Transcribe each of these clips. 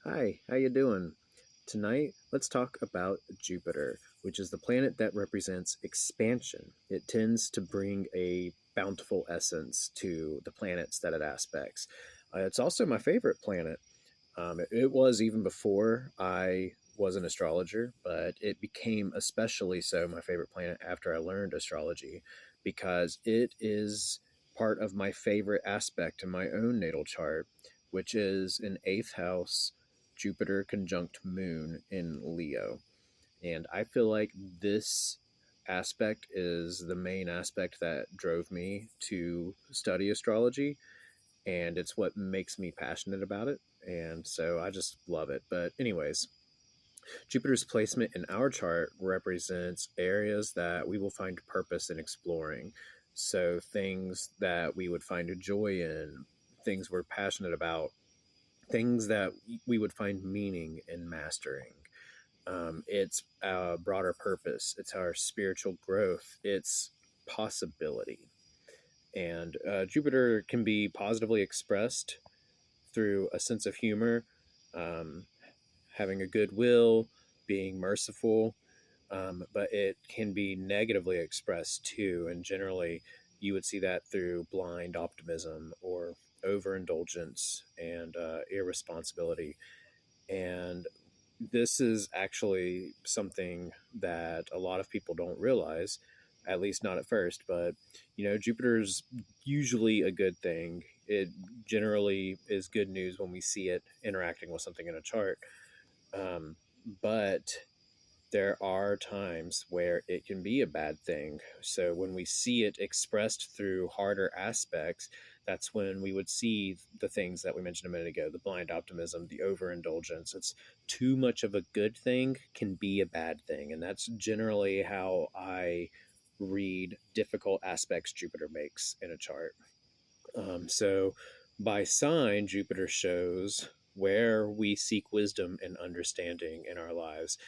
Hi, how you doing? Tonight, let's talk about Jupiter, which is the planet that represents expansion. It tends to bring a bountiful essence to the planets that it aspects. It's also my favorite planet. It was even before I was an astrologer, but it became especially so my favorite planet after I learned astrology because it is part of my favorite aspect in my own natal chart, which is an eighth house Jupiter conjunct Moon in Leo. And I feel like this aspect is the main aspect that drove me to study astrology, and it's what makes me passionate about it. And so I just love it. But, anyways, Jupiter's placement in our chart represents areas that we will find purpose in exploring. So, things that we would find a joy in, things we're passionate about, things that we would find meaning in mastering. It's a broader purpose, it's our spiritual growth, it's possibility. And Jupiter can be positively expressed through a sense of humor, um, having a good will, being merciful, but it can be negatively expressed too. And generally, you would see that through blind optimism or overindulgence and irresponsibility. And this is actually something that a lot of people don't realize, at least not at first. But, Jupiter's usually a good thing. It generally is good news when we see it interacting with something in a chart. Um, but there are times where it can be a bad thing. So when we see it expressed through harder aspects, that's when we would see the things that we mentioned a minute ago, the blind optimism, the overindulgence. It's too much of a good thing can be a bad thing. And that's generally how I read difficult aspects Jupiter makes in a chart. So by sign, Jupiter shows where we seek wisdom and understanding in our lives.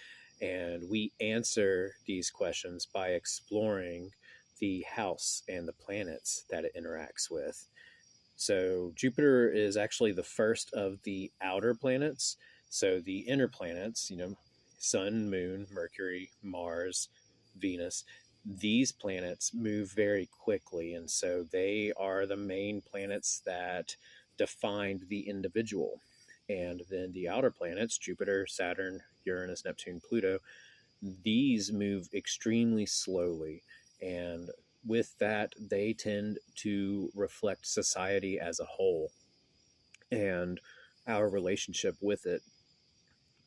And we answer these questions by exploring the house and the planets that it interacts with. So Jupiter is actually the first of the outer planets. So the inner planets, Sun, Moon, Mercury, Mars, Venus, these planets move very quickly. And so they are the main planets that defined the individual. And then the outer planets, Jupiter, Saturn, Uranus, Neptune, Pluto, these move extremely slowly. And with that, they tend to reflect society as a whole and our relationship with it,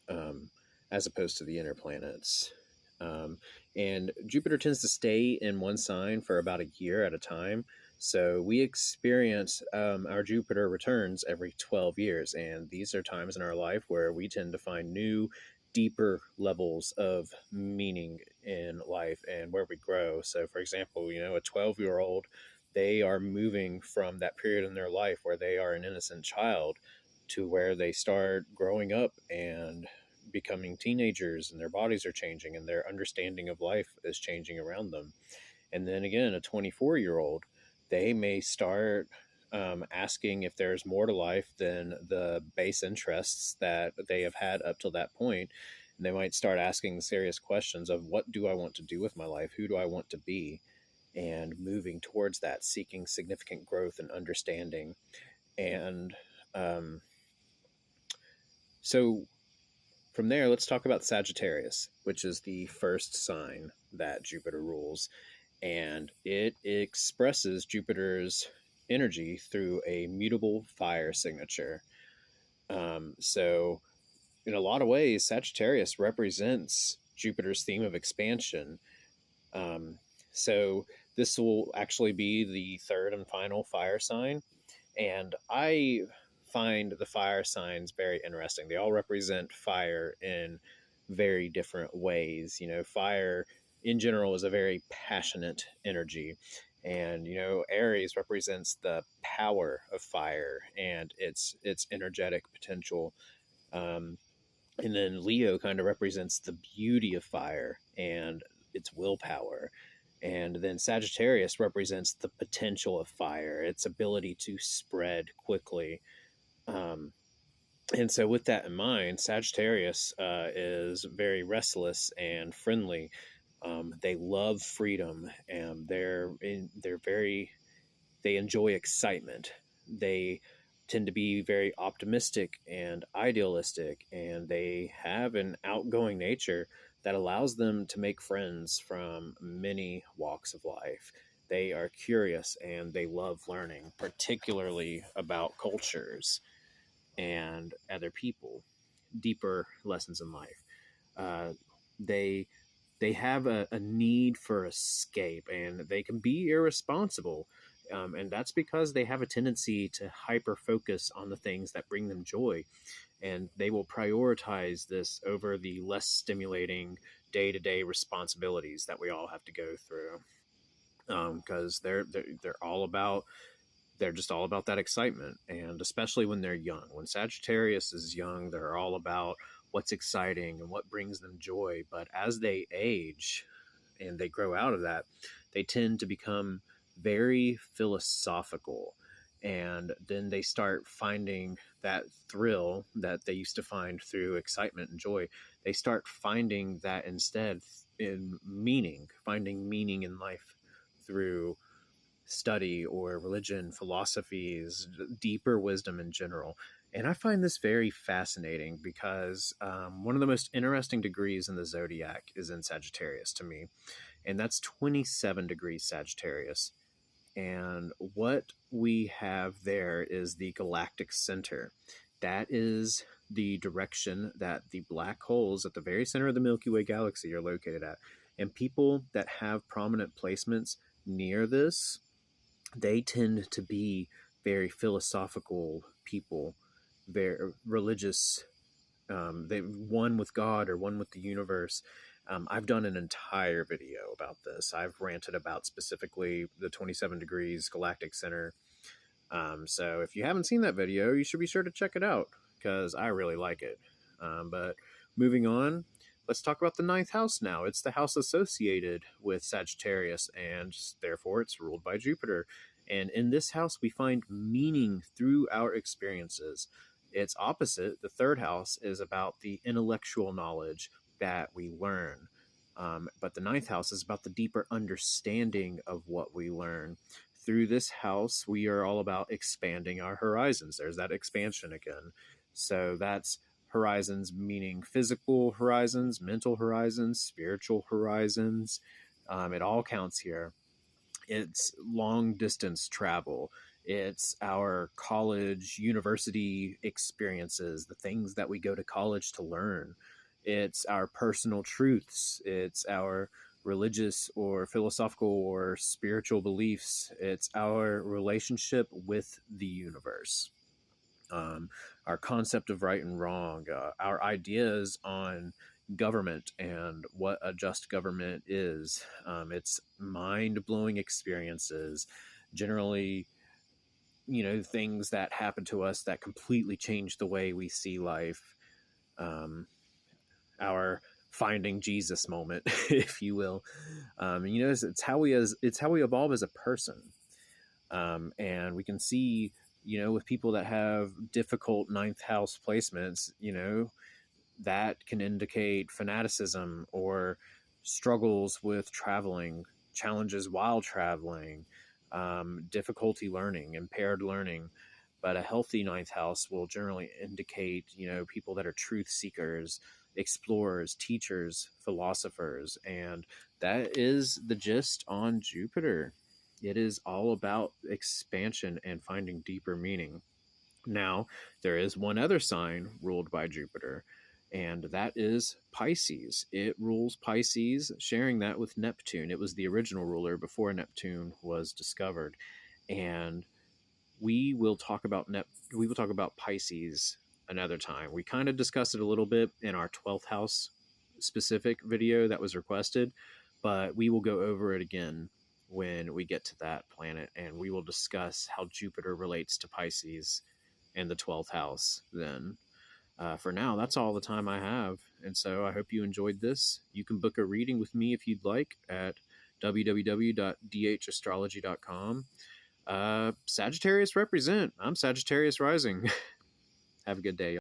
um, as opposed to the inner planets. Um, and Jupiter tends to stay in one sign for about a year at a time. So we experience our Jupiter returns every 12 years. And these are times in our life where we tend to find new, deeper levels of meaning in life and where we grow. So, for example, a 12-year-old, they are moving from that period in their life where they are an innocent child to where they start growing up and becoming teenagers, and their bodies are changing and their understanding of life is changing around them. And then again, a 24-year-old, they may start asking if there's more to life than the base interests that they have had up till that point. And they might start asking serious questions of, what do I want to do with my life? Who do I want to be? And moving towards that, seeking significant growth and understanding. And um, so from there, let's talk about Sagittarius, which is the first sign that Jupiter rules. And it expresses Jupiter's energy through a mutable fire signature. So, in a lot of ways, Sagittarius represents Jupiter's theme of expansion. Um, so, this will actually be the third and final fire sign. And I find the fire signs very interesting. They all represent fire in very different ways. Fire in general is a very passionate energy. And Aries represents the power of fire and its energetic potential. Um, and then Leo kind of represents the beauty of fire and its willpower. And then Sagittarius represents the potential of fire, its ability to spread quickly. Um, And so, with that in mind, Sagittarius is very restless and friendly. They love freedom, and they're very they enjoy excitement. They tend to be very optimistic and idealistic, and they have an outgoing nature that allows them to make friends from many walks of life. They are curious and they love learning, particularly about cultures and other people, deeper lessons in life. Uh, they they have a need for escape, and they can be irresponsible, and that's because they have a tendency to hyper focus on the things that bring them joy, and they will prioritize this over the less stimulating day-to-day responsibilities that we all have to go through, because they're all about they're just all about that excitement. And especially when they're young, when Sagittarius is young, they're all about what's exciting and what brings them joy. But as they age and they grow out of that, they tend to become very philosophical, and then they start finding that thrill that they used to find through excitement and joy. They start finding that instead in meaning, finding meaning in life through study or religion, philosophies, deeper wisdom in general. And I find this very fascinating because one of the most interesting degrees in the zodiac is in Sagittarius to me, and that's 27 degrees Sagittarius. And what we have there is the galactic center. That is the direction that the black holes at the very center of the Milky Way galaxy are located at. And people that have prominent placements near this, they tend to be very philosophical people, very religious. They one with God or one with the universe. I've done an entire video about this. I've ranted about specifically the 27 degrees galactic center. So if you haven't seen that video, you should be sure to check it out because I really like it. But moving on, let's talk about the ninth house now. It's the house associated with Sagittarius, and therefore it's ruled by Jupiter. And in this house, we find meaning through our experiences. Its opposite, the third house, is about the intellectual knowledge that we learn. But the ninth house is about the deeper understanding of what we learn. Through this house, we are all about expanding our horizons. There's that expansion again. So that's horizons, meaning physical horizons, mental horizons, spiritual horizons. It all counts here. It's long distance travel. It's our college, university experiences, the things that we go to college to learn. It's our personal truths. It's our religious or philosophical or spiritual beliefs. It's our relationship with the universe, um, our concept of right and wrong, our ideas on government and what a just government is. It's mind blowing experiences, generally, things that happen to us that completely change the way we see life. Our finding Jesus moment, if you will. It's how we evolve as a person. And we can see, with people that have difficult ninth house placements, that can indicate fanaticism or struggles with traveling, challenges while traveling, difficulty learning, impaired learning. But a healthy ninth house will generally indicate, people that are truth seekers, explorers, teachers, philosophers. And that is the gist on Jupiter. It is all about expansion and finding deeper meaning. Now, there is one other sign ruled by Jupiter, and that is Pisces. It rules Pisces, sharing that with Neptune. It was the original ruler before Neptune was discovered. And we will talk about Pisces another time. We kind of discussed it a little bit in our 12th house specific video that was requested, but we will go over it again when we get to that planet, and we will discuss how Jupiter relates to Pisces and the 12th house then. For now, that's all the time I have. And so I hope you enjoyed this. You can book a reading with me if you'd like at www.dhastrology.com. Sagittarius represent. I'm Sagittarius rising. Have a good day.